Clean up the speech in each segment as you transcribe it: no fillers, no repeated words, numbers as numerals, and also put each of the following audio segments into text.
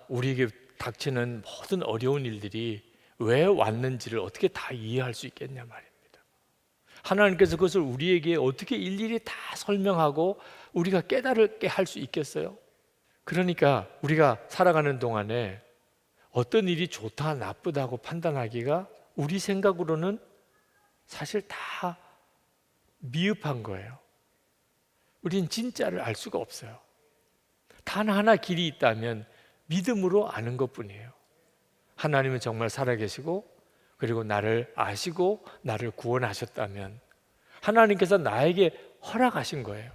우리에게 닥치는 모든 어려운 일들이 왜 왔는지를 어떻게 다 이해할 수 있겠냐 말입니다. 하나님께서 그것을 우리에게 어떻게 일일이 다 설명하고 우리가 깨달게 할 수 있겠어요? 그러니까 우리가 살아가는 동안에 어떤 일이 좋다 나쁘다고 판단하기가 우리 생각으로는 사실 다 미흡한 거예요. 우린 진짜를 알 수가 없어요. 단 하나 길이 있다면 믿음으로 아는 것뿐이에요. 하나님은 정말 살아계시고 그리고 나를 아시고 나를 구원하셨다면 하나님께서 나에게 허락하신 거예요.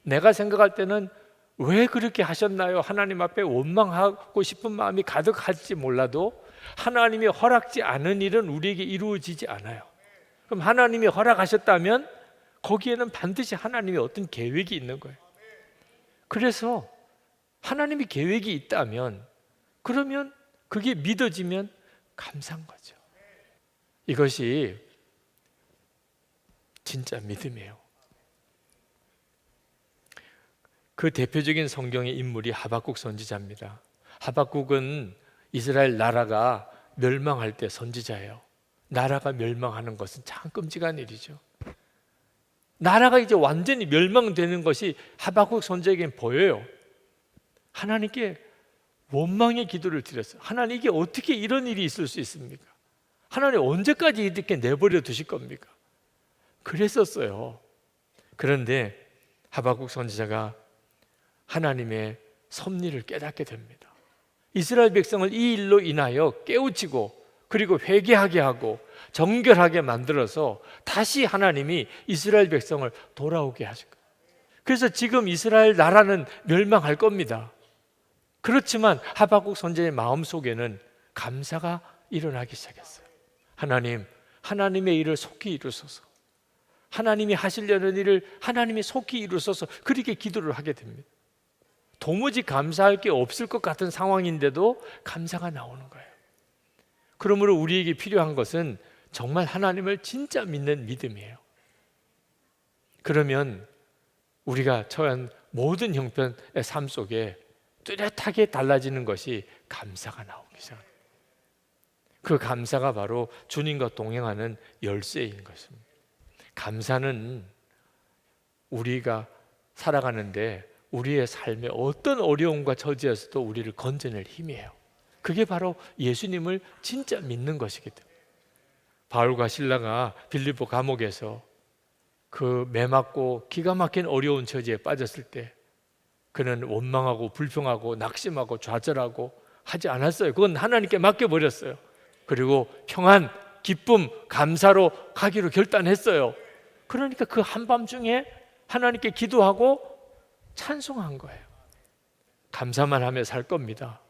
내가 생각할 때는 왜 그렇게 하셨나요? 하나님 앞에 원망하고 싶은 마음이 가득할지 몰라도 하나님이 허락지 않은 일은 우리에게 이루어지지 않아요. 그럼 하나님이 허락하셨다면 거기에는 반드시 하나님의 어떤 계획이 있는 거예요. 그래서 하나님이 계획이 있다면 그러면 그게 믿어지면 감사한 거죠. 이것이 진짜 믿음이에요. 그 대표적인 성경의 인물이 하박국 선지자입니다. 하박국은 이스라엘 나라가 멸망할 때 선지자예요. 나라가 멸망하는 것은 참 끔찍한 일이죠. 나라가 이제 완전히 멸망되는 것이 하박국 선지자에게는 보여요. 하나님께 원망의 기도를 드렸어요. 하나님, 이게 어떻게 이런 일이 있을 수 있습니까? 하나님, 언제까지 이렇게 내버려 두실 겁니까? 그랬었어요. 그런데 하박국 선지자가 하나님의 섭리를 깨닫게 됩니다. 이스라엘 백성을 이 일로 인하여 깨우치고 그리고 회개하게 하고 정결하게 만들어서 다시 하나님이 이스라엘 백성을 돌아오게 하실 거예요. 그래서 지금 이스라엘 나라는 멸망할 겁니다. 그렇지만 하박국 선지자의 마음속에는 감사가 일어나기 시작했어요. 하나님, 하나님의 일을 속히 이루소서. 하나님이 하시려는 일을 하나님이 속히 이루소서. 그렇게 기도를 하게 됩니다. 도무지 감사할 게 없을 것 같은 상황인데도 감사가 나오는 거예요. 그러므로 우리에게 필요한 것은 정말 하나님을 진짜 믿는 믿음이에요. 그러면 우리가 처한 모든 형편의 삶 속에 뚜렷하게 달라지는 것이 감사가 나오기 시작합니다. 그 감사가 바로 주님과 동행하는 열쇠인 것입니다. 감사는 우리가 살아가는데 우리의 삶에 어떤 어려움과 저지에서도 우리를 건져낼 힘이에요. 그게 바로 예수님을 진짜 믿는 것이기 때문에 바울과 실라가 빌립보 감옥에서 그 매맞고 기가 막힌 어려운 처지에 빠졌을 때 그는 원망하고 불평하고 낙심하고 좌절하고 하지 않았어요. 그건 하나님께 맡겨버렸어요. 그리고 평안, 기쁨, 감사로 가기로 결단했어요. 그러니까 그 한밤중에 하나님께 기도하고 찬송한 거예요. 감사만 하며 살 겁니다.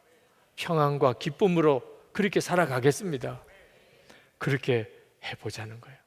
평안과 기쁨으로 그렇게 살아가겠습니다. 그렇게 해보자는 거예요.